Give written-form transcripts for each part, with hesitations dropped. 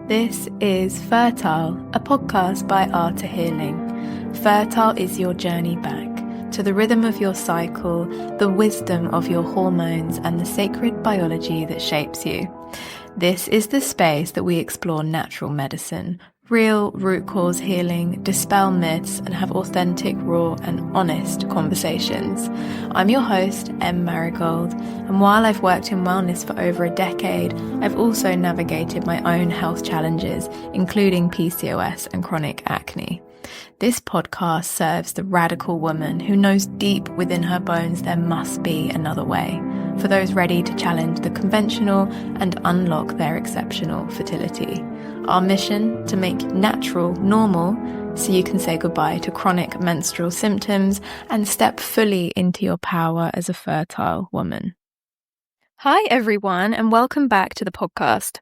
This is Fertile, a podcast by ART&Agrave. Fertile is your journey back to the rhythm of your cycle, the wisdom of your hormones, and the sacred biology that shapes you. This is the space that we explore natural medicine, real root cause healing, dispel myths, and have authentic, raw, and honest conversations. I'm your host, Em Marigold, and while I've worked in wellness for over a decade, I've also navigated my own health challenges, including PCOS and chronic acne. This podcast serves the radical woman who knows deep within her bones there must be another way, for those ready to challenge the conventional and unlock their exceptional fertility. Our mission: to make natural normal so you can say goodbye to chronic menstrual symptoms and step fully into your power as a fertile woman. Hi everyone, and welcome back to the podcast.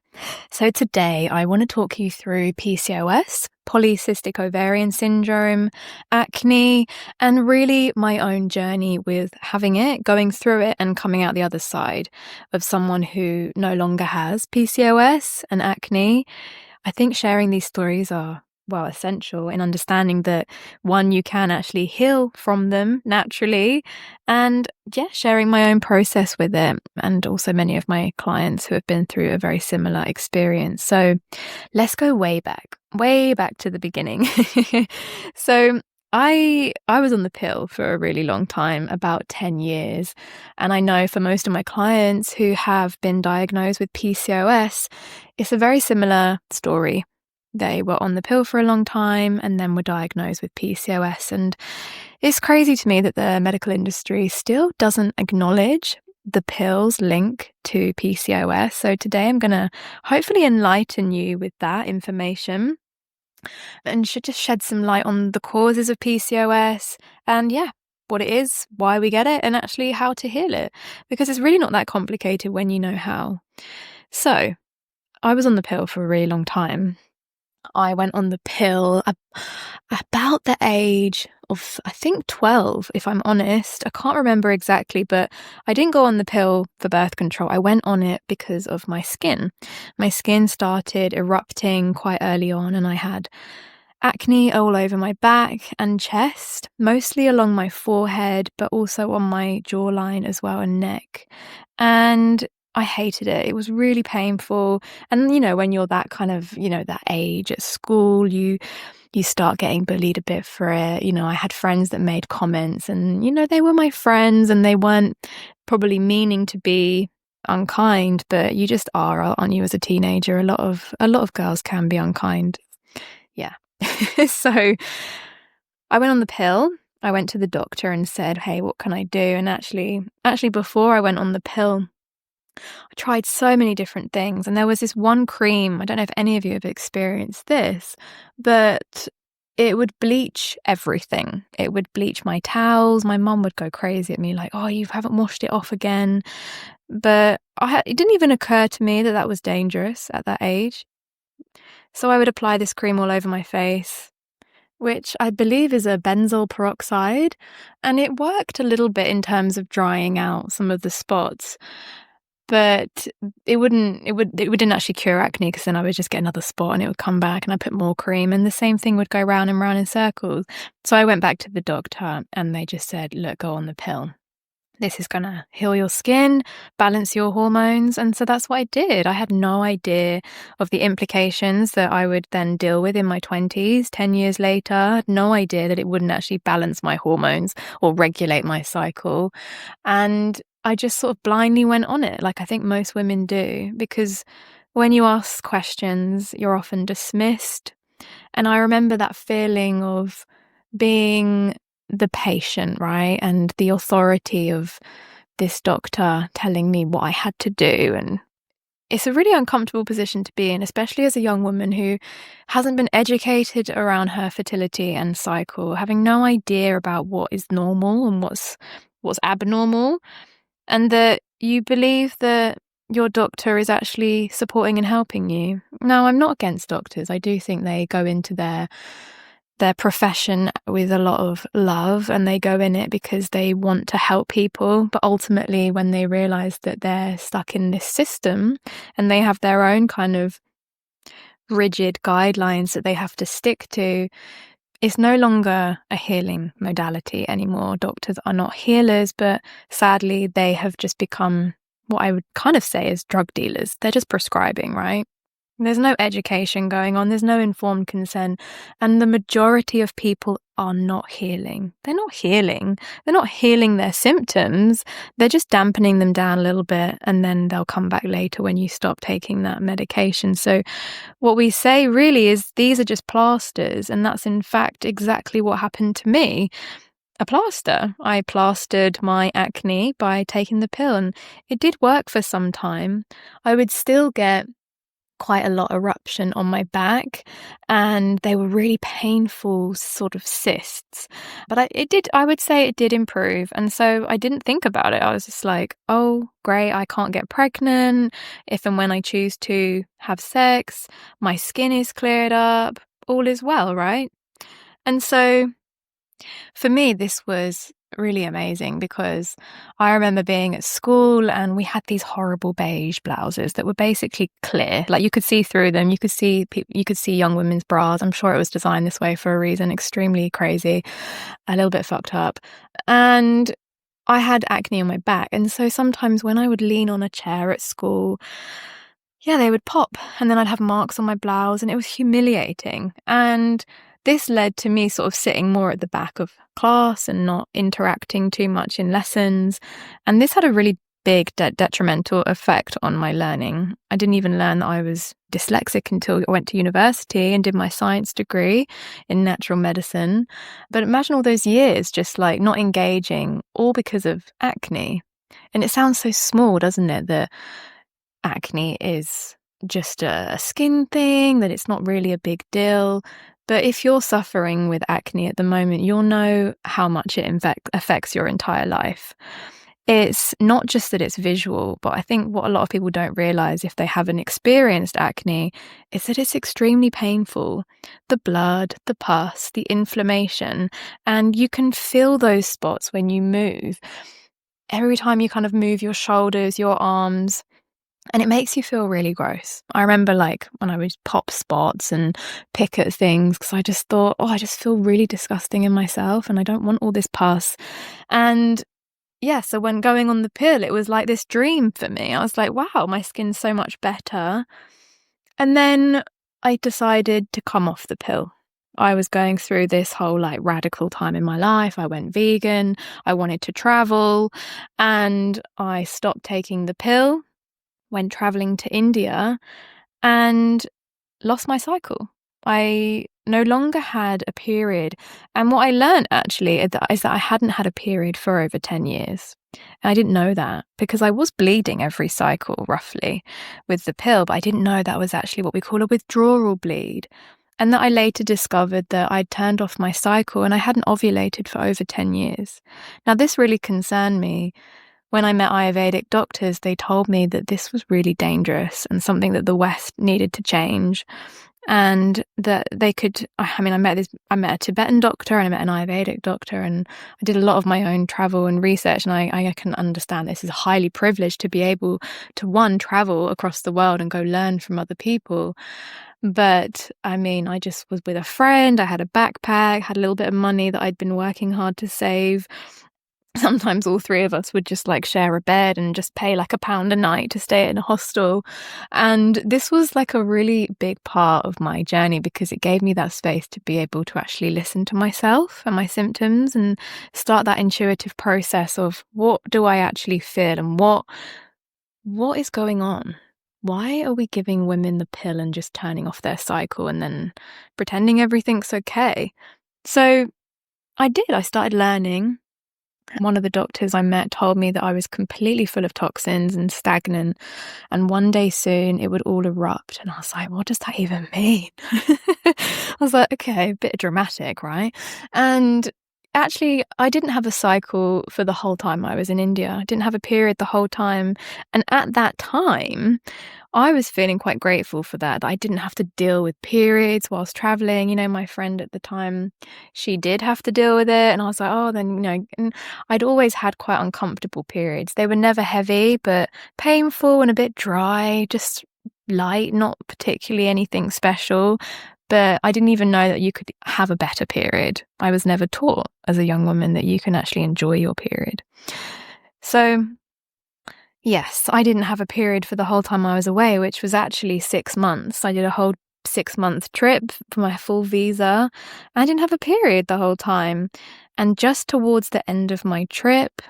So today I want to talk you through PCOS, polycystic ovarian syndrome, acne, and really my own journey with having it, going through it, and coming out the other side of someone who no longer has PCOS and acne. I think sharing these stories are essential in understanding that, one, you can actually heal from them naturally, and sharing my own process with it, and also many of my clients who have been through a very similar experience. So let's go way back to the beginning. So I was on the pill for a really long time, about 10 years. And I know for most of my clients who have been diagnosed with PCOS, it's a very similar story. They were on the pill for a long time and then were diagnosed with PCOS. And it's crazy to me that the medical industry still doesn't acknowledge the pill's link to PCOS. So today I'm going to hopefully enlighten you with that information and should just shed some light on the causes of PCOS and what it is, why we get it, and actually how to heal it, because it's really not that complicated when you know how. So I was on the pill for a really long time. I went on the pill about the age of, I think, 12, if I'm honest. I can't remember exactly, but I didn't go on the pill for birth control. I went on it because of my skin. My skin started erupting quite early on, and I had acne all over my back and chest, mostly along my forehead, but also on my jawline as well, and neck. And I hated it. It was really painful. And, when you're that kind of, that age at school, you start getting bullied a bit for it. I had friends that made comments and, they were my friends and they weren't probably meaning to be unkind, but you just are, aren't you, as a teenager? A lot of girls can be unkind. Yeah. So I went on the pill. I went to the doctor and said, hey, what can I do? And actually before I went on the pill, I tried so many different things, and there was this one cream, I don't know if any of you have experienced this, but it would bleach everything. It would bleach my towels. My mum would go crazy at me like, oh, you haven't washed it off again. But it didn't even occur to me that was dangerous at that age. So I would apply this cream all over my face, which I believe is a benzoyl peroxide, and it worked a little bit in terms of drying out some of the spots. But it didn't actually cure acne, because then I would just get another spot and it would come back and I put more cream and the same thing would go round and round in circles. So I went back to the doctor and they just said, look, go on the pill. This is going to heal your skin, balance your hormones. And so that's what I did. I had no idea of the implications that I would then deal with in my 20s, 10 years later. I had no idea that it wouldn't actually balance my hormones or regulate my cycle. And I just sort of blindly went on it, like I think most women do, because when you ask questions, you're often dismissed. And I remember that feeling of being the patient, right? And the authority of this doctor telling me what I had to do. And it's a really uncomfortable position to be in, especially as a young woman who hasn't been educated around her fertility and cycle, having no idea about what is normal and what's abnormal. And that you believe that your doctor is actually supporting and helping you. Now, I'm not against doctors. I do think they go into their profession with a lot of love, and they go in it because they want to help people. But ultimately, when they realize that they're stuck in this system and they have their own kind of rigid guidelines that they have to stick to, it's no longer a healing modality anymore. Doctors are not healers, but sadly, they have just become what I would kind of say is drug dealers. They're just prescribing, right? There's no education going on. There's no informed consent. And the majority of people are not healing. They're not healing. They're not healing their symptoms. They're just dampening them down a little bit, and then they'll come back later when you stop taking that medication. So what we say really is these are just plasters, and that's in fact exactly what happened to me. A plaster. I plastered my acne by taking the pill, and it did work for some time. I would still get quite a lot of eruption on my back, and they were really painful sort of cysts. But I would say it did improve. And so I didn't think about it. I was just like, oh, great, I can't get pregnant. If and when I choose to have sex, my skin is cleared up, all is well, right? And so for me, this was really amazing because I remember being at school and we had these horrible beige blouses that were basically clear. Like you could see through them. You could see young women's bras. I'm sure it was designed this way for a reason. Extremely crazy, a little bit fucked up. And I had acne on my back. And so sometimes when I would lean on a chair at school, yeah, they would pop, and then I'd have marks on my blouse, and it was humiliating. And this led to me sort of sitting more at the back of class and not interacting too much in lessons. And this had a really big detrimental effect on my learning. I didn't even learn that I was dyslexic until I went to university and did my science degree in natural medicine. But imagine all those years just like not engaging, all because of acne. And it sounds so small, doesn't it, that acne is just a skin thing, that it's not really a big deal. But if you're suffering with acne at the moment, you'll know how much it affects your entire life. It's not just that it's visual, but I think what a lot of people don't realize if they haven't experienced acne is that it's extremely painful. The blood, the pus, the inflammation, and you can feel those spots when you move. Every time you kind of move your shoulders, your arms, and it makes you feel really gross. I remember like when I would pop spots and pick at things because I just thought, oh, I just feel really disgusting in myself and I don't want all this pus. And yeah, so when going on the pill, it was like this dream for me. I was like, wow, my skin's so much better. And then I decided to come off the pill. I was going through this whole like radical time in my life. I went vegan. I wanted to travel, and I stopped taking the pill, went traveling to India, and lost my cycle. I no longer had a period. And what I learned actually is that I hadn't had a period for over 10 years. And I didn't know that because I was bleeding every cycle roughly with the pill, but I didn't know that was actually what we call a withdrawal bleed. And that I later discovered that I'd turned off my cycle and I hadn't ovulated for over 10 years. Now, this really concerned me. When I met Ayurvedic doctors, they told me that this was really dangerous and something that the West needed to change, and that they could. I met a Tibetan doctor and I met an Ayurvedic doctor, and I did a lot of my own travel and research, and I can understand this is highly privileged to be able to travel across the world and go learn from other people. But I just was with a friend. I had a backpack, had a little bit of money that I'd been working hard to save. Sometimes all three of us would just like share a bed and just pay like £1 a night to stay in a hostel. And this was like a really big part of my journey because it gave me that space to be able to actually listen to myself and my symptoms and start that intuitive process of what do I actually feel and what is going on? Why are we giving women the pill and just turning off their cycle and then pretending everything's okay? So I started learning. One of the doctors I met told me that I was completely full of toxins and stagnant, and one day soon it would all erupt. And I was like, what does that even mean? I was like, okay, a bit dramatic, right? And actually, I didn't have a cycle for the whole time I was in India. I didn't have a period the whole time. And at that time, I was feeling quite grateful for that I didn't have to deal with periods whilst traveling. You know, my friend at the time, she did have to deal with it. And I was like, oh, then, and I'd always had quite uncomfortable periods. They were never heavy, but painful and a bit dry, just light, not particularly anything special. But I didn't even know that you could have a better period. I was never taught as a young woman that you can actually enjoy your period. So yes, I didn't have a period for the whole time I was away, which was actually 6 months. I did a whole 6-month trip for my full visa. I didn't have a period the whole time. And just towards the end of my trip,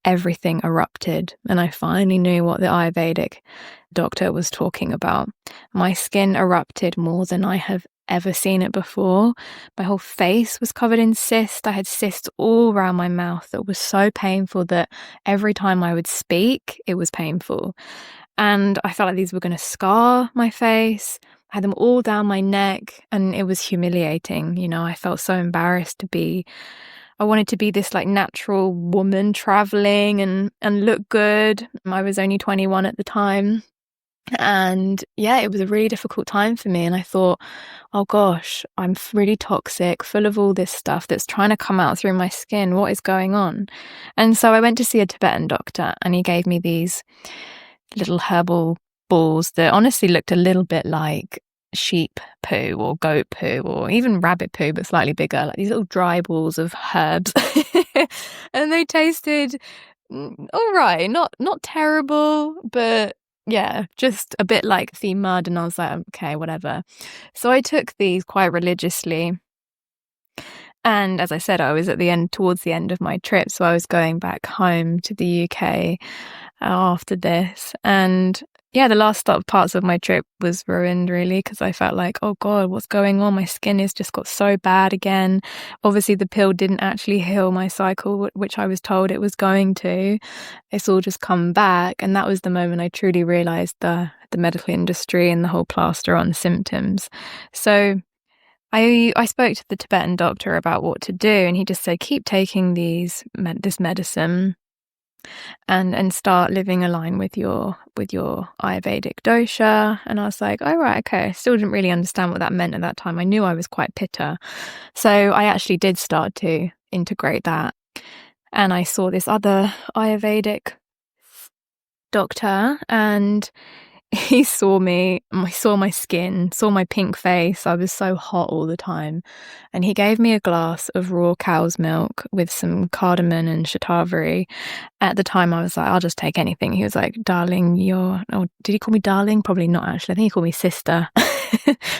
everything erupted. And I finally knew what the Ayurvedic doctor was talking about. My skin erupted more than I have ever seen it before. My whole face was covered in cysts. I had cysts all around my mouth that was so painful that every time I would speak, it was painful. And I felt like these were going to scar my face. I had them all down my neck, and it was humiliating. You know, I felt so embarrassed I wanted to be this like natural woman traveling and look good. I was only 21 at the time. And yeah, it was a really difficult time for me. And I thought, oh gosh, I'm really toxic, full of all this stuff that's trying to come out through my skin. What is going on? And so I went to see a Tibetan doctor, and he gave me these little herbal balls that honestly looked a little bit like sheep poo or goat poo or even rabbit poo, but slightly bigger, like these little dry balls of herbs. And they tasted all right, not terrible, but yeah, just a bit like the mud. And I was like, okay, whatever. So I took these quite religiously. And as I said, I was towards the end of my trip. So I was going back home to the UK after this. And yeah, the last parts of my trip was ruined really, because I felt like, oh God, what's going on? My skin has just got so bad again. Obviously, the pill didn't actually heal my cycle, which I was told it was going to. It's all just come back. And that was the moment I truly realized the medical industry and the whole plaster on symptoms. So I spoke to the Tibetan doctor about what to do, and he just said, keep taking this medicine and start living aligned with your Ayurvedic dosha. And I was like, oh right, okay. I still didn't really understand what that meant at that time. I knew I was quite pitta. So I actually did start to integrate that. And I saw this other Ayurvedic doctor, and he saw me, saw my skin, saw my pink face. I was so hot all the time. And he gave me a glass of raw cow's milk with some cardamom and shatavari. At the time, I was like, I'll just take anything. He was like, darling, did he call me darling? Probably not, actually. I think he called me sister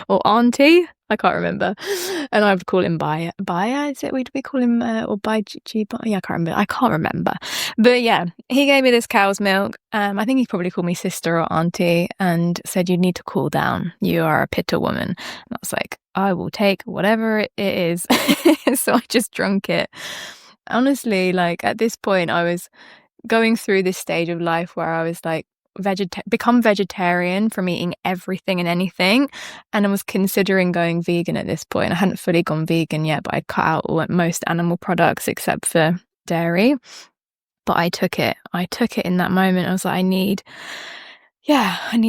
or auntie. I can't remember. And I would call him Baya. Is it? We call him, or Baiji? Yeah, I can't remember. But yeah, he gave me this cow's milk. I think he probably called me sister or auntie and said, you need to cool down. You are a pitta woman. And I was like, I will take whatever it is. So I just drank it. Honestly, like at this point, I was going through this stage of life where I was like, become vegetarian from eating everything and anything, and I was considering going vegan at this point. I hadn't fully gone vegan yet, but I'd cut out most animal products except for dairy. But I took it in that moment. I was like, I need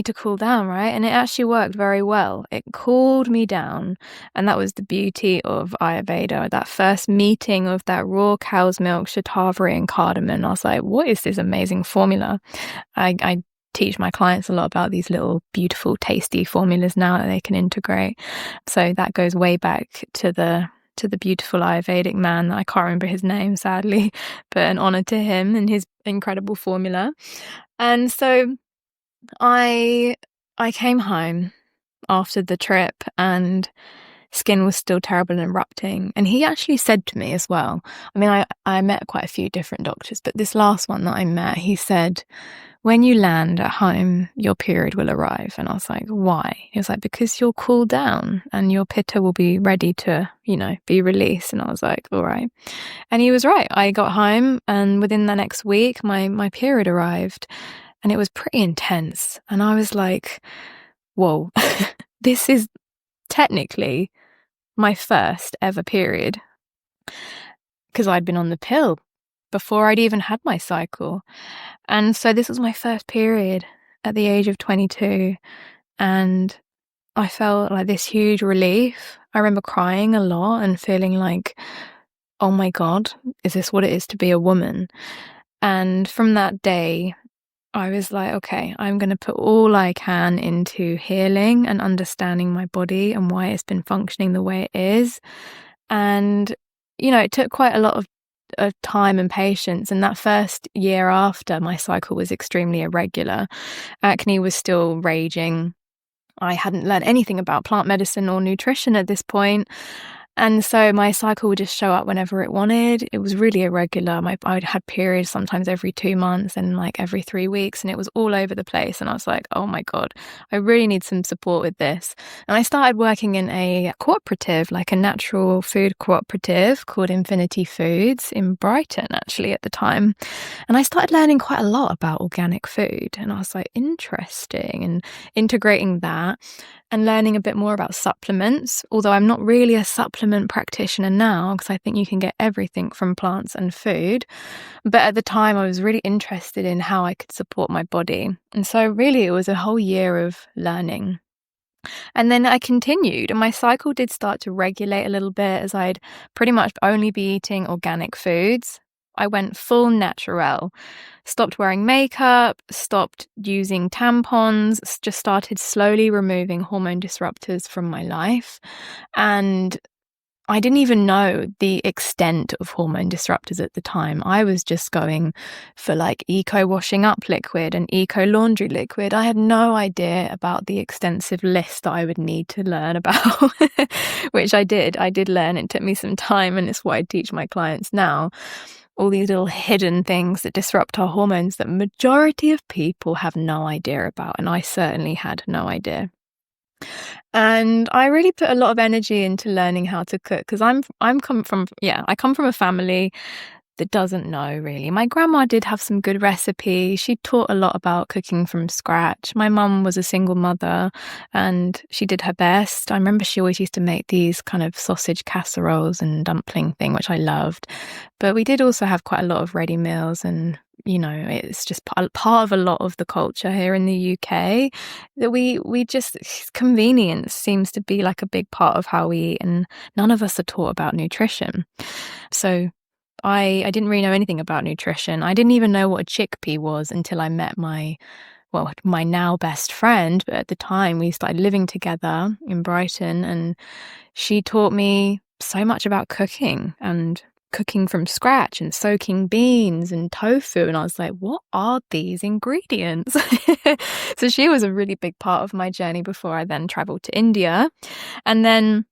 to cool down, right? And it actually worked very well. It cooled me down. And that was the beauty of Ayurveda. That first meeting of that raw cow's milk, shatavari and cardamom. I was like, what is this amazing formula? I teach my clients a lot about these little beautiful tasty formulas now that they can integrate. So that goes way back to the beautiful Ayurvedic man. I can't remember his name, sadly, but an honor to him and his incredible formula. And so I came home after the trip, and skin was still terrible and erupting. And he actually said to me as well, I mean, I met quite a few different doctors, but this last one that I met, he said, when you land at home, your period will arrive. And I was like, why? He was like, because you'll cool down and your pitta will be ready to, be released. And I was like, all right. And he was right. I got home, and within the next week, my period arrived, and it was pretty intense. And I was like, whoa, this is technically my first ever period, because I'd been on the pill before I'd even had my cycle. And so this was my first period at the age of 22, and I felt like this huge relief. I remember crying a lot and feeling like, oh my God, is this what it is to be a woman? And from that day, I was like, okay, I'm going to put all I can into healing and understanding my body and why it's been functioning the way it is. And, it took quite a lot of time and patience. And that first year after, my cycle was extremely irregular. Acne was still raging. I hadn't learned anything about plant medicine or nutrition at this point. And so my cycle would just show up whenever it wanted. It was really irregular. I'd had periods sometimes every 2 months and like every 3 weeks, and it was all over the place. And I was like, oh my God, I really need some support with this. And I started working in a cooperative, like a natural food cooperative called Infinity Foods in Brighton, actually, at the time. And I started learning quite a lot about organic food. And I was like, interesting, and integrating that and learning a bit more about supplements, although I'm not really a supplement practitioner now because I think you can get everything from plants and food. But at the time, I was really interested in how I could support my body. And so really, it was a whole year of learning. And then I continued, and my cycle did start to regulate a little bit as I'd pretty much only be eating organic foods. I went full natural, stopped wearing makeup, stopped using tampons, just started slowly removing hormone disruptors from my life. And I didn't even know the extent of hormone disruptors at the time. I was just going for like eco washing up liquid and eco laundry liquid. I had no idea about the extensive list that I would need to learn about, which I did. I did learn. It took me some time, and it's what I teach my clients now. All these little hidden things that disrupt our hormones that majority of people have no idea about. And I certainly had no idea. And I really put a lot of energy into learning how to cook because I come from a family that doesn't know really. My grandma did have some good recipes. She taught a lot about cooking from scratch. My mum was a single mother and she did her best. I remember she always used to make these kind of sausage casseroles and dumpling thing, which I loved. But we did also have quite a lot of ready meals, and it's just part of a lot of the culture here in the UK that we just, convenience seems to be like a big part of how we eat, and none of us are taught about nutrition. So I didn't really know anything about nutrition. I didn't even know what a chickpea was until I met my now best friend. But at the time, we started living together in Brighton, and she taught me so much about cooking and cooking from scratch and soaking beans and tofu. And I was like, what are these ingredients? So she was a really big part of my journey before I then traveled to India. And then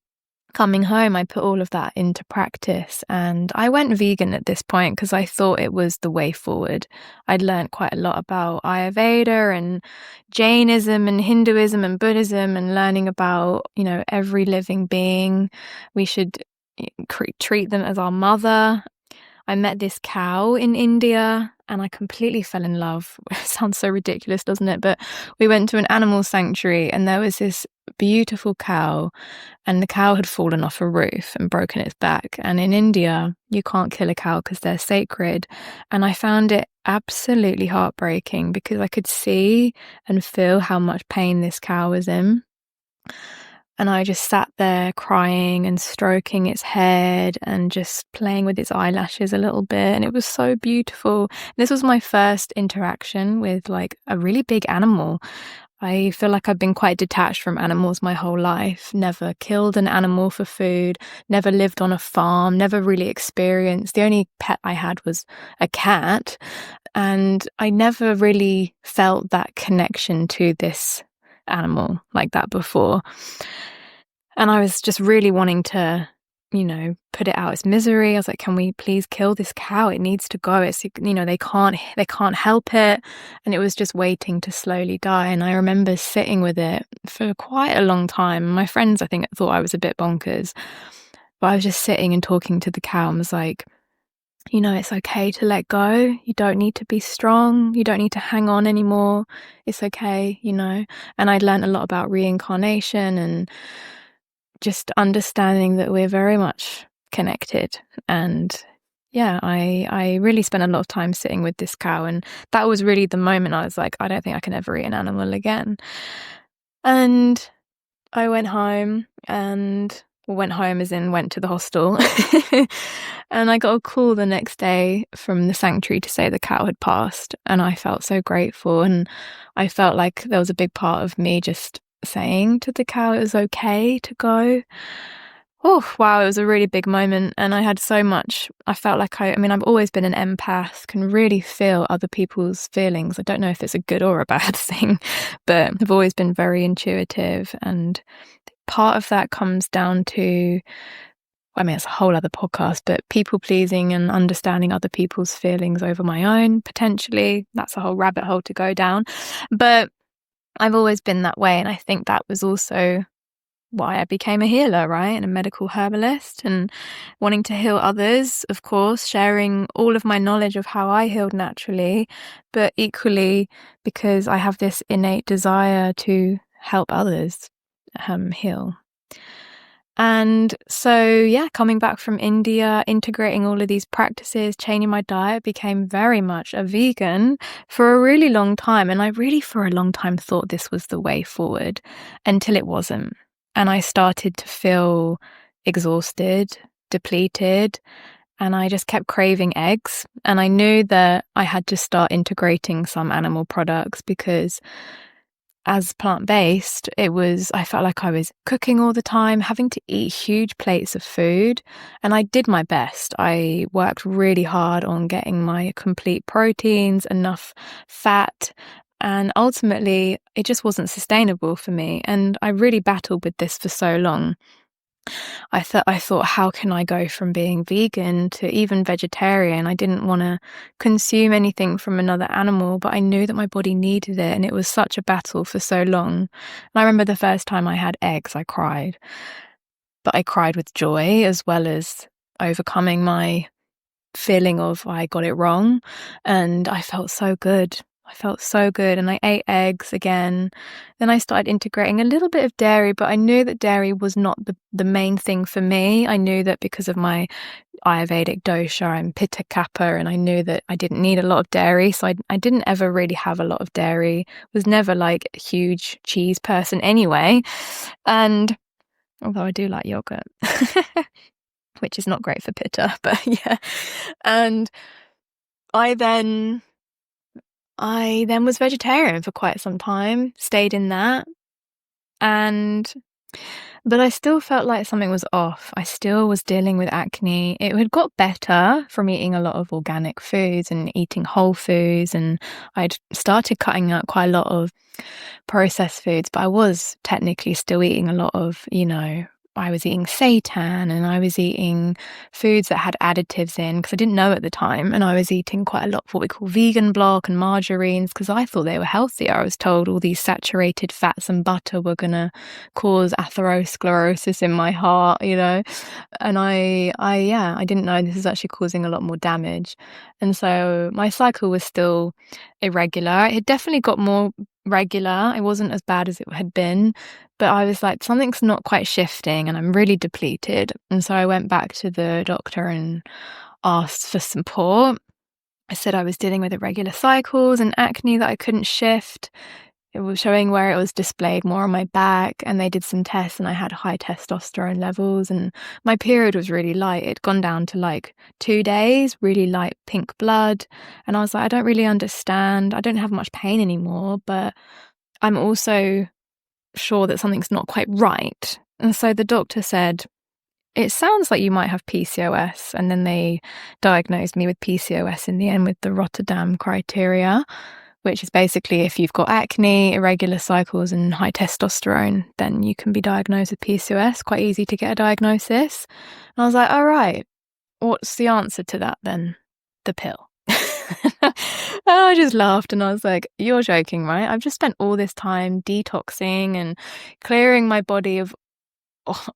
coming home, I put all of that into practice, and I went vegan at this point because I thought it was the way forward. I'd learned quite a lot about Ayurveda and Jainism and Hinduism and Buddhism, and learning about, every living being. We should treat them as our mother. I met this cow in India and I completely fell in love. It sounds so ridiculous, doesn't it? But we went to an animal sanctuary and there was this beautiful cow, and the cow had fallen off a roof and broken its back. And in India, you can't kill a cow because they're sacred. And I found it absolutely heartbreaking because I could see and feel how much pain this cow was in. And I just sat there crying and stroking its head and just playing with its eyelashes a little bit. And it was so beautiful. This was my first interaction with like a really big animal. I feel like I've been quite detached from animals my whole life. Never killed an animal for food, never lived on a farm, never really experienced. The only pet I had was a cat. And I never really felt that connection to this animal like that before. And I was just really wanting to, put it out its misery. I was like, can we please kill this cow? It needs to go. It's, they can't help it. And it was just waiting to slowly die. And I remember sitting with it for quite a long time. My friends, I think, thought I was a bit bonkers. But I was just sitting and talking to the cow and was like, it's okay to let go. You don't need to be strong. You don't need to hang on anymore. It's okay, And I'd learned a lot about reincarnation and just understanding that we're very much connected. And yeah, I really spent a lot of time sitting with this cow. And that was really the moment I was like, I don't think I can ever eat an animal again. And I went home and went home, as in went to the hostel. And I got a call the next day from the sanctuary to say the cow had passed. And I felt so grateful. And I felt like there was a big part of me just saying to the cow it was okay to go. Oh, wow, it was a really big moment. And I had so much, I felt like I mean, I've always been an empath, can really feel other people's feelings. I don't know if it's a good or a bad thing, but I've always been very intuitive. And part of that comes down to, I mean, it's a whole other podcast, but people pleasing and understanding other people's feelings over my own, potentially. That's a whole rabbit hole to go down. But I've always been that way. And I think that was also why I became a healer, right? And a medical herbalist, and wanting to heal others, of course, sharing all of my knowledge of how I healed naturally, but equally because I have this innate desire to help others heal. And so, yeah, coming back from India, integrating all of these practices, changing my diet, became very much a vegan for a really long time. And I really, for a long time, thought this was the way forward until it wasn't. And I started to feel exhausted, depleted, and I just kept craving eggs. And I knew that I had to start integrating some animal products because as plant-based, I felt like I was cooking all the time, having to eat huge plates of food. And I did my best. I worked really hard on getting my complete proteins, enough fat, and ultimately it just wasn't sustainable for me. And I really battled with this for so long. I thought, how can I go from being vegan to even vegetarian? I didn't want to consume anything from another animal, but I knew that my body needed it, and it was such a battle for so long. And I remember the first time I had eggs, I cried. But I cried with joy as well as overcoming my feeling of I got it wrong, and I felt so good. And I ate eggs again. Then I started integrating a little bit of dairy, but I knew that dairy was not the main thing for me. I knew that because of my Ayurvedic dosha, I'm Pitta Kapha, and I knew that I didn't need a lot of dairy, so I didn't ever really have a lot of dairy. Was never like a huge cheese person anyway. And although I do like yogurt, which is not great for Pitta, but yeah. And I then was vegetarian for quite some time, stayed in that, but I still felt like something was off. I still was dealing with acne. It had got better from eating a lot of organic foods and eating whole foods, and I'd started cutting out quite a lot of processed foods, but I was technically still eating a lot of, I was eating seitan, and I was eating foods that had additives in because I didn't know at the time. And I was eating quite a lot of what we call vegan block and margarines because I thought they were healthier. I was told all these saturated fats and butter were going to cause atherosclerosis in my heart, And I didn't know this was actually causing a lot more damage. And so my cycle was still irregular. It definitely got more regular. It wasn't as bad as it had been, but I was like, something's not quite shifting and I'm really depleted. And so I went back to the doctor and asked for support. I said I was dealing with irregular cycles and acne that I couldn't shift. It was showing where it was displayed more on my back, and they did some tests and I had high testosterone levels, and my period was really light. It'd gone down to like 2 days, really light pink blood. And I was like, I don't really understand. I don't have much pain anymore, but I'm also sure that something's not quite right. And so the doctor said, it sounds like you might have PCOS. And then they diagnosed me with PCOS in the end with the Rotterdam criteria, which is basically if you've got acne, irregular cycles, and high testosterone, then you can be diagnosed with PCOS. Quite easy to get a diagnosis. And I was like, all right, what's the answer to that then? The pill. And I just laughed and I was like, you're joking, right? I've just spent all this time detoxing and clearing my body of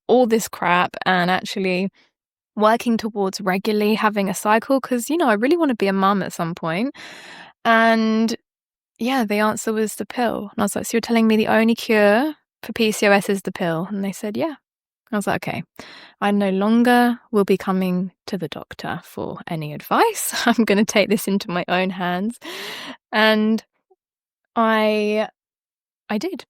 all this crap and actually working towards regularly having a cycle because, I really want to be a mum at some point. And yeah, the answer was the pill. And I was like, so you're telling me the only cure for PCOS is the pill? And they said, yeah. I was like, okay, I no longer will be coming to the doctor for any advice. I'm going to take this into my own hands. And I did.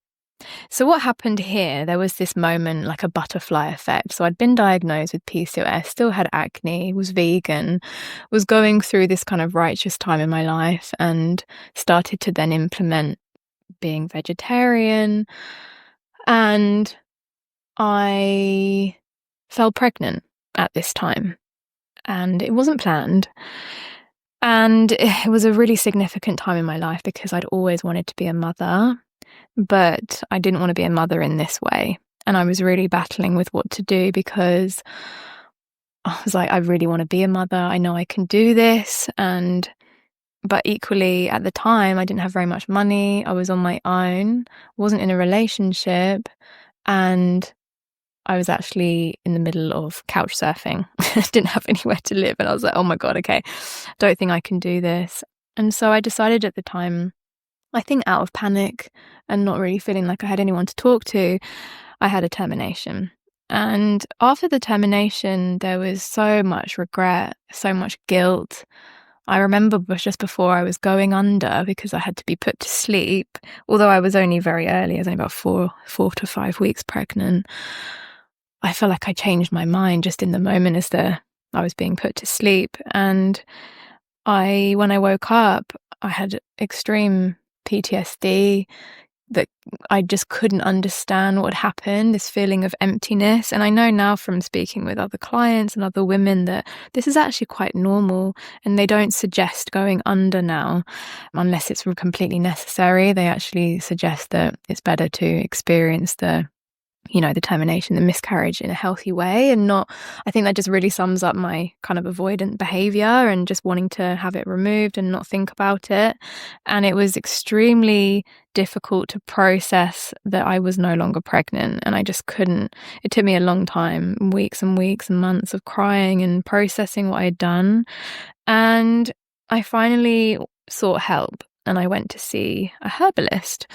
So what happened here, there was this moment, like a butterfly effect. So I'd been diagnosed with PCOS, still had acne, was vegan, was going through this kind of righteous time in my life, and started to then implement being vegetarian. And I fell pregnant at this time, and it wasn't planned. And it was a really significant time in my life because I'd always wanted to be a mother, but I didn't want to be a mother in this way. And I was really battling with what to do because I was like, I really want to be a mother. I know I can do this. But equally at the time, I didn't have very much money. I was on my own, wasn't in a relationship, and I was actually in the middle of couch surfing. Didn't have anywhere to live. And I was like, oh my God, okay, don't think I can do this. And so I decided at the time, I think out of panic and not really feeling like I had anyone to talk to, I had a termination. And after the termination, there was so much regret, so much guilt. I remember just before I was going under, because I had to be put to sleep, although I was only very early, I was only about 4 to 5 weeks pregnant. I felt like I changed my mind just in the moment as I was being put to sleep. And when I woke up, I had extreme PTSD that I just couldn't understand what happened, this feeling of emptiness. And I know now from speaking with other clients and other women that this is actually quite normal, and they don't suggest going under now unless it's completely necessary. They actually suggest that it's better to experience the termination, the miscarriage in a healthy way, and not, I think that just really sums up my kind of avoidant behavior and just wanting to have it removed and not think about it. And it was extremely difficult to process that I was no longer pregnant, and I just couldn't. It took me a long time, weeks and weeks and months of crying and processing what I had done. And I finally sought help, and I went to see a herbalist.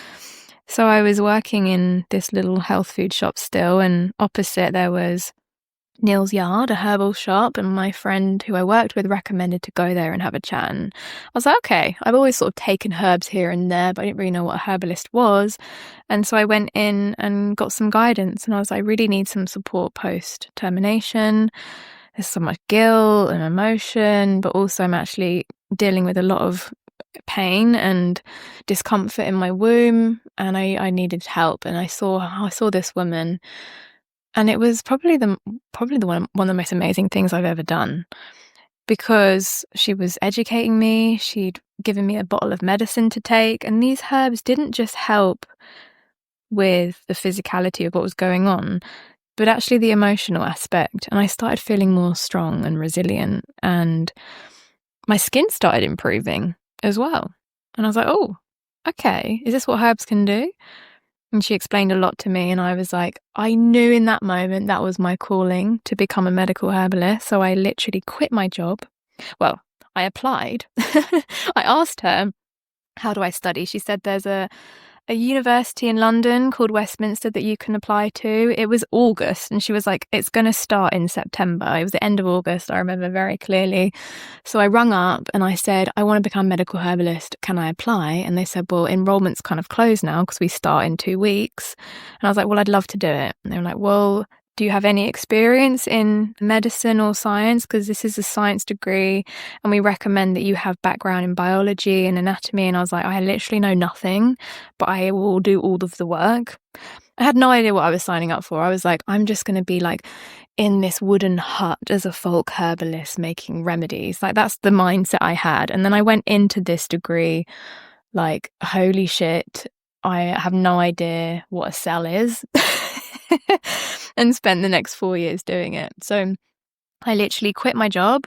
So I was working in this little health food shop still, and opposite there was Neil's Yard, a herbal shop, and my friend who I worked with recommended to go there and have a chat. And I was like, okay, I've always sort of taken herbs here and there, but I didn't really know what a herbalist was. And so I went in and got some guidance, and I was like, I really need some support post-termination. There's so much guilt and emotion, but also I'm actually dealing with a lot of pain and discomfort in my womb, and I needed help. And I saw this woman, and it was probably the one of the most amazing things I've ever done, because she was educating me. She'd given me a bottle of medicine to take, and these herbs didn't just help with the physicality of what was going on, but actually the emotional aspect. And I started feeling more strong and resilient, and my skin started improving as well. And I was like, oh, okay, is this what herbs can do? And she explained a lot to me, and I was like, I knew in that moment that was my calling, to become a medical herbalist. So I literally quit my job. Well, I applied. I asked her, how do I study? She said there's a university in London called Westminster that you can apply to. It was August, and she was like, it's going to start in September. It was the end of August, I remember very clearly. So I rung up and I said, I want to become a medical herbalist. Can I apply? And they said, well, enrollment's kind of closed now because we start in 2 weeks. And I was like, well, I'd love to do it. And they were like, well, do you have any experience in medicine or science? Because this is a science degree, and we recommend that you have background in biology and anatomy. And I was like, I literally know nothing, but I will do all of the work. I had no idea what I was signing up for. I was like, I'm just going to be like in this wooden hut as a folk herbalist making remedies. Like, that's the mindset I had. And then I went into this degree like, holy shit, I have no idea what a cell is. And spent the next 4 years doing it. So I literally quit my job,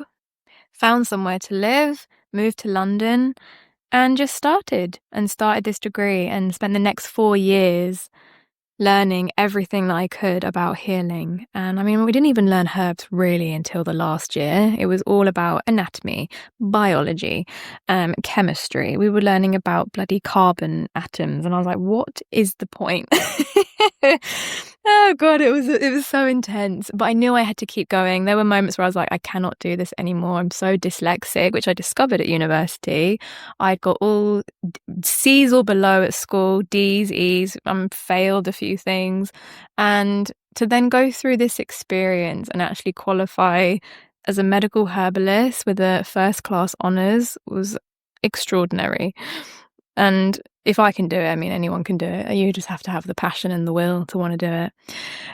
found somewhere to live, moved to London, and just started this degree, and spent the next 4 years learning everything that I could about healing. And I mean, we didn't even learn herbs really until the last year. It was all about anatomy, biology, chemistry. We were learning about bloody carbon atoms, and I was like, what is the point? Oh God, it was so intense. But I knew I had to keep going. There were moments where I was like, I cannot do this anymore. I'm so dyslexic, which I discovered at university. I'd got all C's or below at school, D's, E's. Failed a few things. And to then go through this experience and actually qualify as a medical herbalist with a first class honours was extraordinary. And if I can do it, I mean, anyone can do it. You just have to have the passion and the will to want to do it.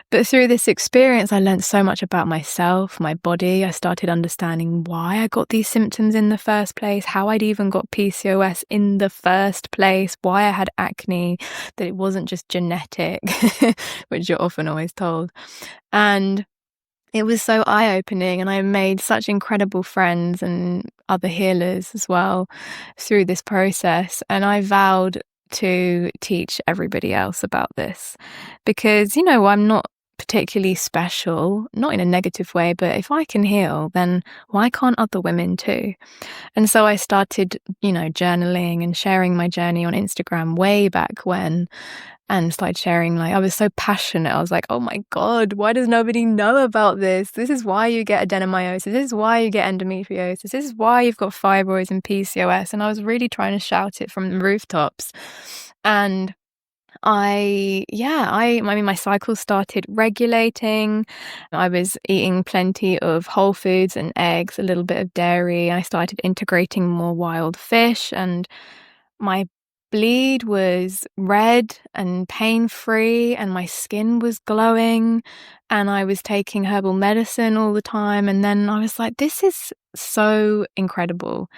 But through this experience, I learned so much about myself, my body. I started understanding why I got these symptoms in the first place, how I'd even got PCOS in the first place, why I had acne, that it wasn't just genetic, which you're often always told. And it was so eye-opening, and I made such incredible friends and other healers as well through this process. And I vowed to teach everybody else about this because, I'm not particularly special, not in a negative way, but if I can heal, then why can't other women too? And so I started, journaling and sharing my journey on Instagram way back when, and started sharing, I was so passionate. I was like, oh my God, why does nobody know about this? This is why you get adenomyosis. This is why you get endometriosis. This is why you've got fibroids and PCOS. And I was really trying to shout it from the rooftops. And my cycle started regulating. I was eating plenty of whole foods and eggs, a little bit of dairy. I started integrating more wild fish, and my bleed was red and pain-free, and my skin was glowing, and I was taking herbal medicine all the time. And then I was like, this is so incredible.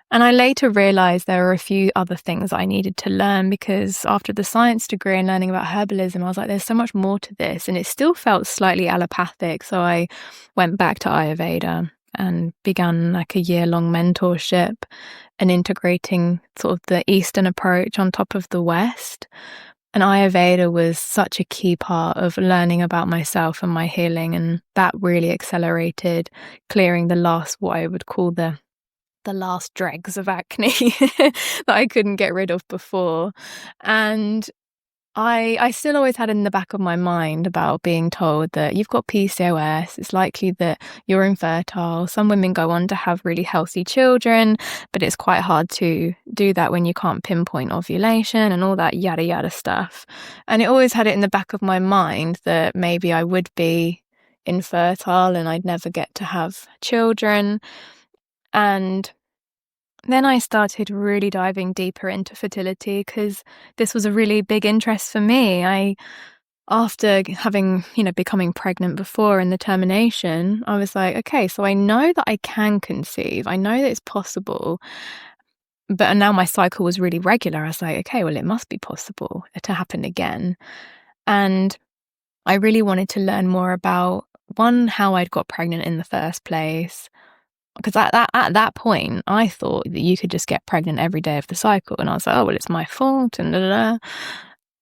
And I later realized there were a few other things I needed to learn, because after the science degree and learning about herbalism, I was like, there's so much more to this. And it still felt slightly allopathic. So I went back to Ayurveda and began a year-long mentorship and integrating sort of the Eastern approach on top of the West. And Ayurveda was such a key part of learning about myself and my healing. And that really accelerated clearing the last, what I would call the last dregs of acne that I couldn't get rid of before. And I still always had in the back of my mind about being told that you've got PCOS, it's likely that you're infertile. Some women go on to have really healthy children, but it's quite hard to do that when you can't pinpoint ovulation and all that yada yada stuff. And it always had it in the back of my mind that maybe I would be infertile and I'd never get to have children. And then I started really diving deeper into fertility because this was a really big interest for me. After having, becoming pregnant before and the termination, I was like, okay, so I know that I can conceive. I know that it's possible. But now my cycle was really regular. I was like, okay, well, it must be possible to happen again. And I really wanted to learn more about, one, how I'd got pregnant in the first place. Because at that point, I thought that you could just get pregnant every day of the cycle. And I was like, oh, well, it's my fault. And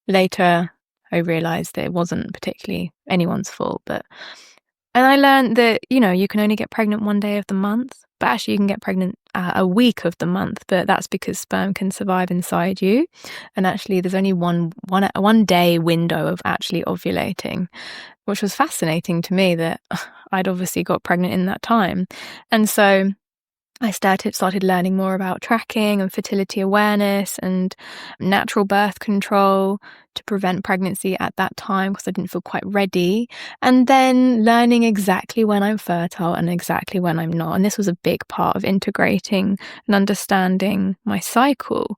Later, I realized that it wasn't particularly anyone's fault. And I learned that, you can only get pregnant one day of the month. But actually, you can get pregnant a week of the month. But that's because sperm can survive inside you. And actually, there's only one day window of actually ovulating, which was fascinating to me that I'd obviously got pregnant in that time. And so I started learning more about tracking and fertility awareness and natural birth control to prevent pregnancy at that time because I didn't feel quite ready. And then learning exactly when I'm fertile and exactly when I'm not. And this was a big part of integrating and understanding my cycle.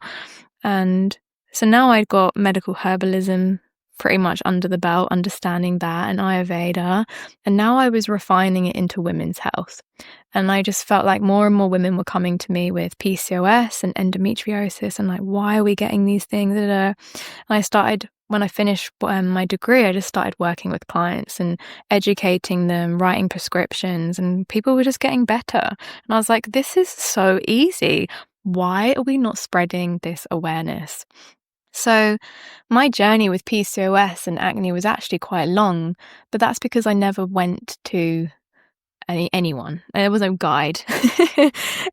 And so now I'd got medical herbalism pretty much under the belt, understanding that, and Ayurveda. And now I was refining it into women's health. And I just felt like more and more women were coming to me with PCOS and endometriosis and like, why are we getting these things? And I started, when I finished my degree, I just started working with clients and educating them, writing prescriptions, and people were just getting better. And I was like, this is so easy. Why are we not spreading this awareness? So my journey with PCOS and acne was actually quite long, but that's because I never went to anyone. There was no guide.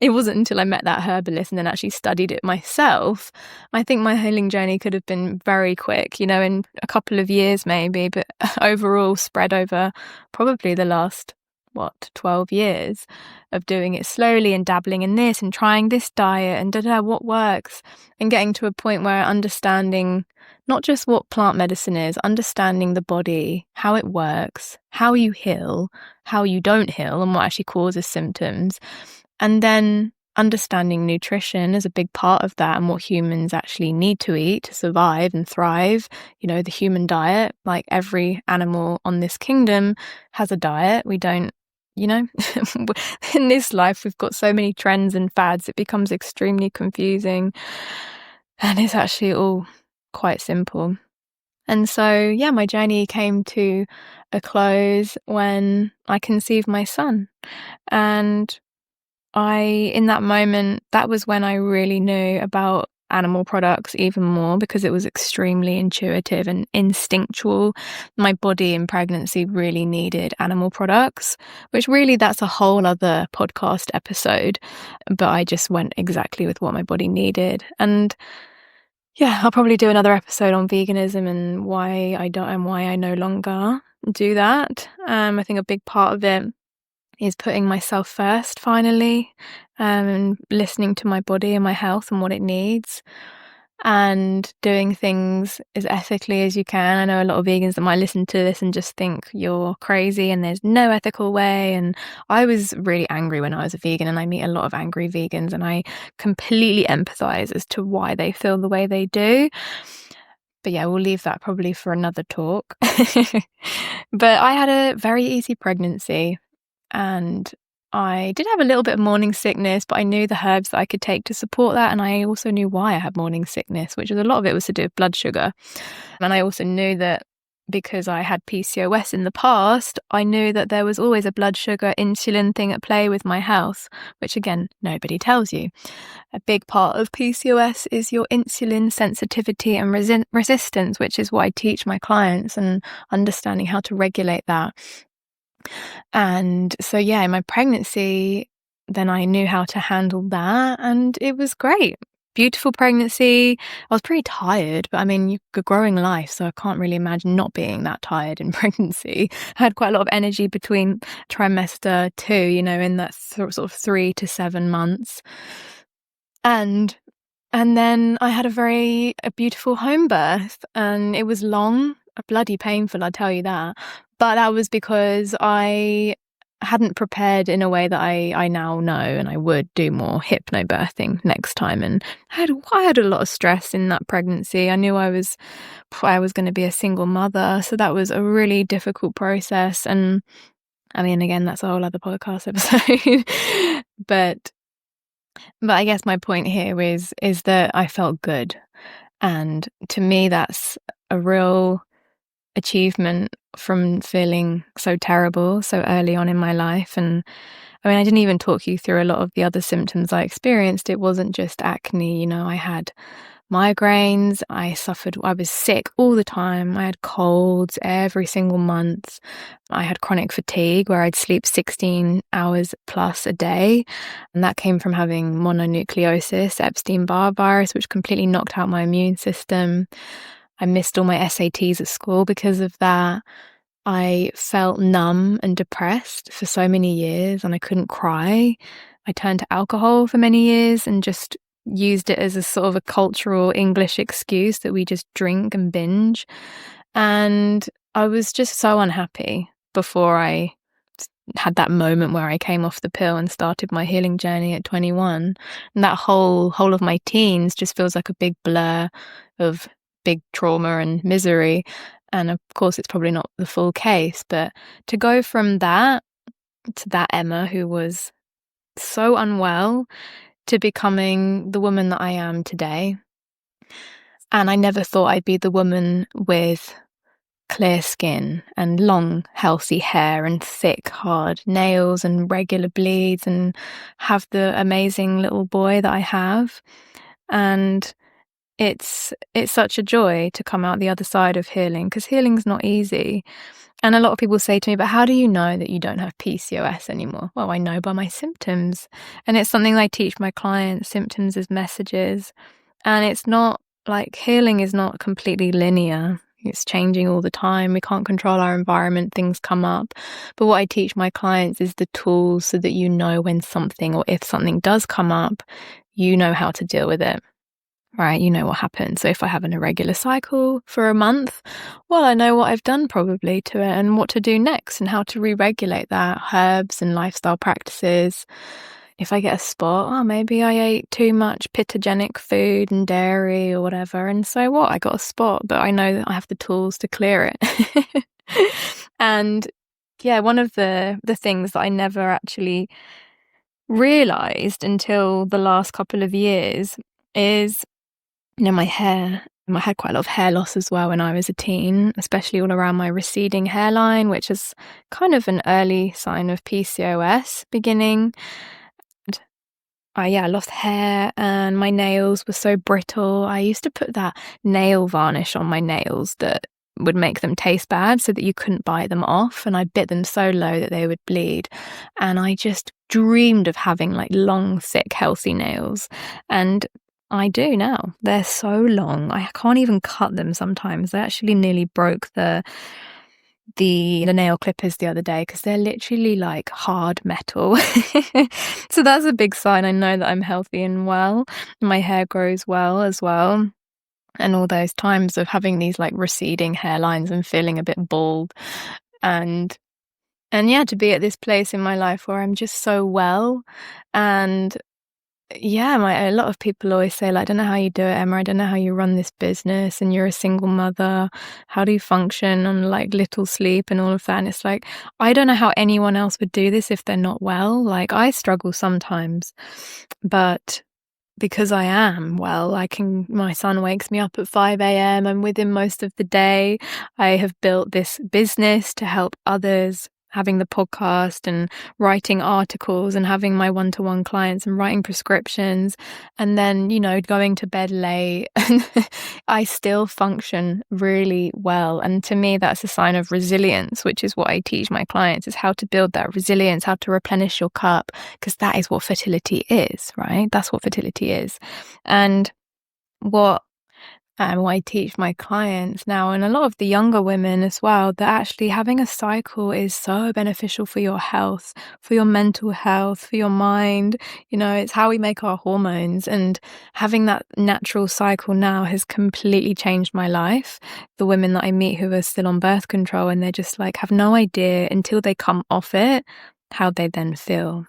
It wasn't until I met that herbalist and then actually studied it myself. I think my healing journey could have been very quick, in a couple of years maybe, but overall spread over probably the last 12 years of doing it slowly and dabbling in this and trying this diet and what works, and getting to a point where understanding not just what plant medicine is, understanding the body, how it works, how you heal, how you don't heal, and what actually causes symptoms. And then understanding nutrition is a big part of that, and what humans actually need to eat to survive and thrive. The human diet, like every animal on this kingdom, has a diet. We don't, in this life, we've got so many trends and fads, it becomes extremely confusing. And it's actually all quite simple. And so, my journey came to a close when I conceived my son. And in that moment, that was when I really knew about animal products even more, because it was extremely intuitive and instinctual. My body in pregnancy really needed animal products, which really, that's a whole other podcast episode. But I just went exactly with what my body needed. And I'll probably do another episode on veganism and why I don't, and why I no longer do that. I think a big part of it is putting myself first, finally, and listening to my body and my health and what it needs, and doing things as ethically as you can. I know a lot of vegans that might listen to this and just think you're crazy and there's no ethical way. And I was really angry when I was a vegan, and I meet a lot of angry vegans, and I completely empathize as to why they feel the way they do. But we'll leave that probably for another talk. But I had a very easy pregnancy, and I did have a little bit of morning sickness, but I knew the herbs that I could take to support that. And I also knew why I had morning sickness, which was a lot of it was to do with blood sugar. And I also knew that because I had PCOS in the past, I knew that there was always a blood sugar insulin thing at play with my health, which again, nobody tells you. A big part of PCOS is your insulin sensitivity and resistance, which is what I teach my clients, and understanding how to regulate that. And so, in my pregnancy, then I knew how to handle that, and it was great. Beautiful pregnancy. I was pretty tired, but you're growing life, so I can't really imagine not being that tired in pregnancy. I had quite a lot of energy between trimester 2, in that sort of 3 to 7 months. And then I had a beautiful home birth, and it was long, bloody painful, I'll tell you that. But that was because I hadn't prepared in a way that I now know, and I would do more hypnobirthing next time. And I had a lot of stress in that pregnancy. I knew I was going to be a single mother, so that was a really difficult process. And again, that's a whole other podcast episode. But I guess my point here is that I felt good, and to me, that's a real achievement from feeling so terrible so early on in my life. And I didn't even talk you through a lot of the other symptoms I experienced. It wasn't just acne, I had migraines, I was sick all the time, I had colds every single month, I had chronic fatigue where I'd sleep 16 hours plus a day, and that came from having mononucleosis, Epstein-Barr virus, which completely knocked out my immune system. I missed all my SATs at school because of that. I felt numb and depressed for so many years, and I couldn't cry. I turned to alcohol for many years and just used it as a sort of a cultural English excuse that we just drink and binge. And I was just so unhappy before I had that moment where I came off the pill and started my healing journey at 21. And that whole of my teens just feels like a big blur of big trauma and misery. And of course, it's probably not the full case, but to go from that to that Emma who was so unwell to becoming the woman that I am today. And I never thought I'd be the woman with clear skin and long, healthy hair and thick, hard nails and regular bleeds and have the amazing little boy that I have. And it's such a joy to come out the other side of healing, because healing's not easy. And a lot of people say to me, but how do you know that you don't have PCOS anymore? Well, I know by my symptoms. And it's something I teach my clients, symptoms as messages. And it's not like, healing is not completely linear. It's changing all the time. We can't control our environment. Things come up. But what I teach my clients is the tools so that you know when something, or if something does come up, you know how to deal with it. Right, you know what happens. So if I have an irregular cycle for a month, well, I know what I've done probably to it and what to do next and how to re-regulate that, herbs and lifestyle practices. If I get a spot, oh, maybe I ate too much pitogenic food and dairy or whatever, and so what? I got a spot, but I know that I have the tools to clear it. And yeah, one of the things that I never actually realized until the last couple of years is, my hair. I had quite a lot of hair loss as well when I was a teen, especially all around my receding hairline, which is kind of an early sign of PCOS beginning. And I lost hair, and my nails were so brittle. I used to put that nail varnish on my nails that would make them taste bad so that you couldn't bite them off, and I bit them so low that they would bleed. And I just dreamed of having like long, thick, healthy nails. And I do now. They're so long. I can't even cut them sometimes. I actually nearly broke the nail clippers the other day because they're literally like hard metal. So that's a big sign. I know that I'm healthy and well. My hair grows well as well. And all those times of having these like receding hairlines and feeling a bit bald. And yeah, to be at this place in my life where I'm just so well. And yeah, a lot of people always say, like, I don't know how you do it, Emma. I don't know how you run this business, and you're a single mother. How do you function on like little sleep and all of that? And it's like, I don't know how anyone else would do this if they're not well. Like, I struggle sometimes, but because I am well, my son wakes me up at 5 a.m. I'm with him most of the day. I have built this business to help others, having the podcast and writing articles and having my one-to-one clients and writing prescriptions, and then, going to bed late. I still function really well. And to me, that's a sign of resilience, which is what I teach my clients, is how to build that resilience, how to replenish your cup, because that is what fertility is, right? That's what fertility is. And what I teach my clients now, and a lot of the younger women as well, that actually having a cycle is so beneficial for your health, for your mental health, for your mind. It's how we make our hormones, and having that natural cycle now has completely changed my life. The women that I meet who are still on birth control, and they're just like, have no idea until they come off it, how they then feel.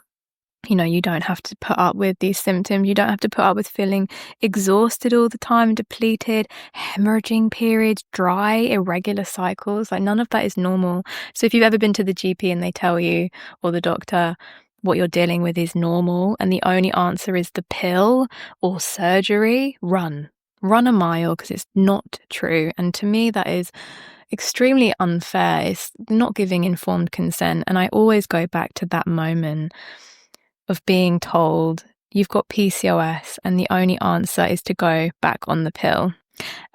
You don't have to put up with these symptoms. You don't have to put up with feeling exhausted all the time, depleted, hemorrhaging periods, dry, irregular cycles. Like, none of that is normal. So if you've ever been to the GP and they tell you, or the doctor, what you're dealing with is normal, and the only answer is the pill or surgery, run a mile, because it's not true. And to me, that is extremely unfair. It's not giving informed consent. And I always go back to that moment of being told you've got PCOS and the only answer is to go back on the pill.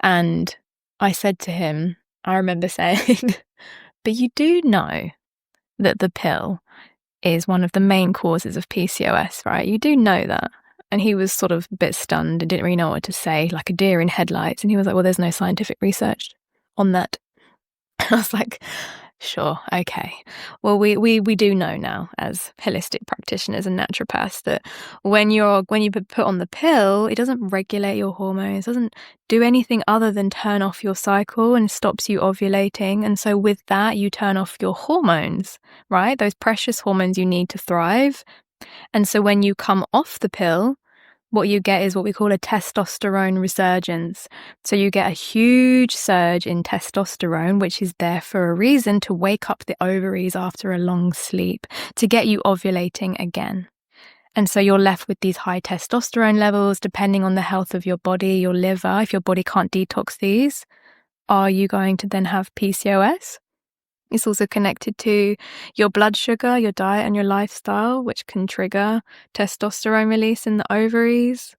And I said to him, I remember saying, but you do know that the pill is one of the main causes of PCOS, right? You do know that. And he was sort of a bit stunned and didn't really know what to say, like a deer in headlights. And he was like, well, there's no scientific research on that. I was like, sure, okay. Well, we do know now, as holistic practitioners and naturopaths, that when you put on the pill, it doesn't regulate your hormones, doesn't do anything other than turn off your cycle and stops you ovulating. And so with that, you turn off your hormones, right? Those precious hormones you need to thrive. And so when you come off the pill, what you get is what we call a testosterone resurgence. So you get a huge surge in testosterone, which is there for a reason, to wake up the ovaries after a long sleep, to get you ovulating again. And so you're left with these high testosterone levels, depending on the health of your body, your liver. If your body can't detox these, are you going to then have PCOS? It's also connected to your blood sugar, your diet and your lifestyle, which can trigger testosterone release in the ovaries.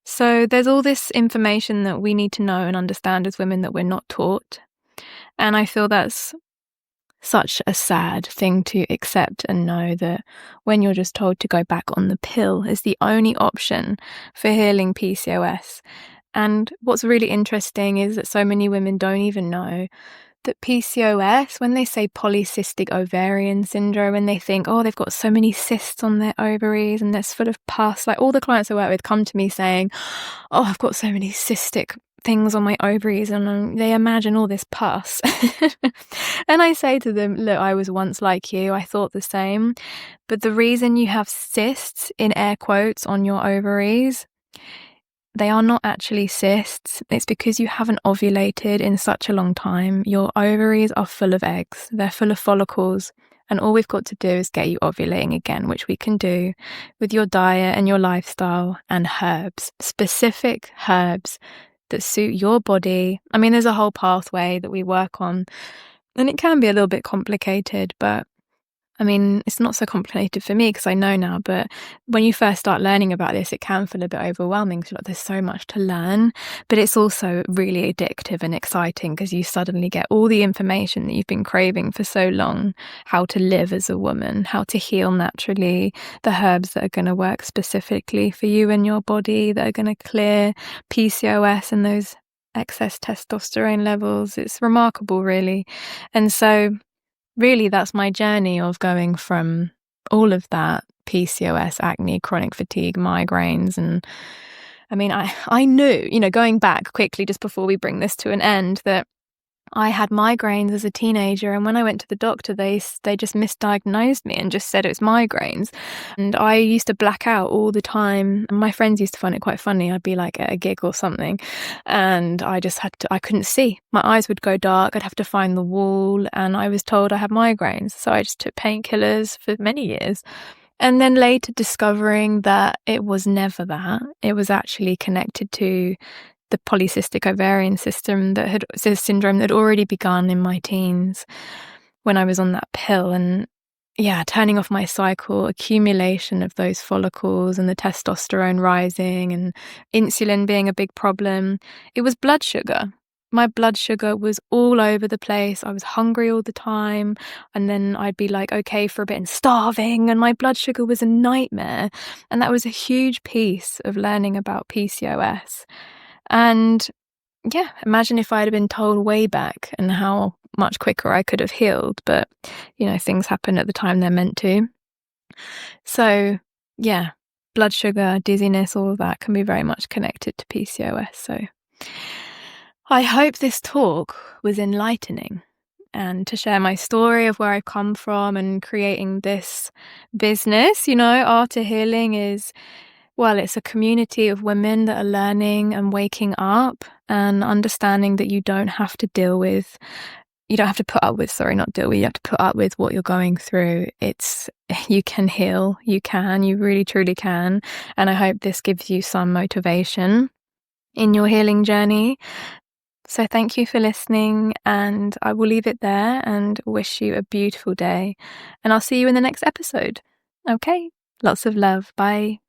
So there's all this information that we need to know and understand as women that we're not taught. And I feel that's such a sad thing to accept and know, that when you're just told to go back on the pill is the only option for healing PCOS. And what's really interesting is that so many women don't even know that PCOS, when they say polycystic ovarian syndrome, and they think, oh, they've got so many cysts on their ovaries and that's full of pus. Like, all the clients I work with come to me saying, oh, I've got so many cystic things on my ovaries, and they imagine all this pus. And I say to them, look, I was once like you. I thought the same. But the reason you have cysts, in air quotes, on your ovaries, they are not actually cysts. It's because you haven't ovulated in such a long time. Your ovaries are full of eggs. They're full of follicles. And all we've got to do is get you ovulating again, which we can do with your diet and your lifestyle and herbs, specific herbs that suit your body. I mean, there's a whole pathway that we work on, and it can be a little bit complicated, but I mean, it's not so complicated for me because I know now, but when you first start learning about this, it can feel a bit overwhelming because there's so much to learn, but it's also really addictive and exciting because you suddenly get all the information that you've been craving for so long: how to live as a woman, how to heal naturally, the herbs that are going to work specifically for you and your body, that are going to clear PCOS and those excess testosterone levels. It's remarkable, really. And so really, that's my journey of going from all of that: PCOS, acne, chronic fatigue, migraines. And I mean, I knew, going back quickly just before we bring this to an end, that I had migraines as a teenager, and when I went to the doctor, they just misdiagnosed me and just said it was migraines. And I used to black out all the time. And my friends used to find it quite funny. I'd be like at a gig or something, and I couldn't see. My eyes would go dark. I'd have to find the wall, and I was told I had migraines. So I just took painkillers for many years. And then later discovering that it was never that. It was actually connected to the polycystic ovarian syndrome that had already begun in my teens when I was on that pill. And turning off my cycle, accumulation of those follicles, and the testosterone rising, and insulin being a big problem. It was blood sugar. My blood sugar was all over the place. I was hungry all the time, and then I'd be like, okay for a bit, and starving, and my blood sugar was a nightmare. And that was a huge piece of learning about PCOS. And imagine if I'd have been told way back, and how much quicker I could have healed. But, things happen at the time they're meant to. So, blood sugar, dizziness, all of that can be very much connected to PCOS. So I hope this talk was enlightening, and to share my story of where I've come from and creating this business. Art to Healing is, well, it's a community of women that are learning and waking up and understanding that you don't have to put up with what you're going through. You can heal, you really truly can. And I hope this gives you some motivation in your healing journey. So thank you for listening, and I will leave it there and wish you a beautiful day. And I'll see you in the next episode. Okay, lots of love. Bye.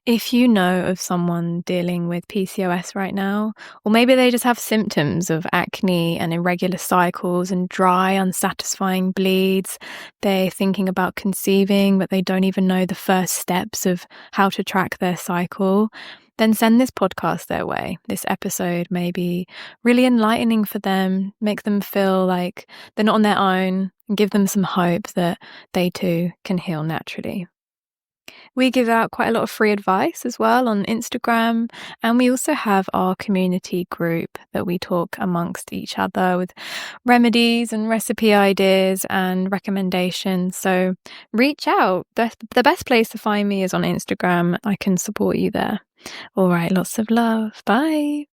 If you know of someone dealing with PCOS right now, or maybe they just have symptoms of acne and irregular cycles and dry, unsatisfying bleeds, they're thinking about conceiving, but they don't even know the first steps of how to track their cycle, then send this podcast their way. This episode may be really enlightening for them, make them feel like they're not on their own, and give them some hope that they too can heal naturally. We give out quite a lot of free advice as well on Instagram, and we also have our community group that we talk amongst each other with remedies and recipe ideas and recommendations. So reach out. The best place to find me is on Instagram. I can support you there. All right, lots of love. Bye.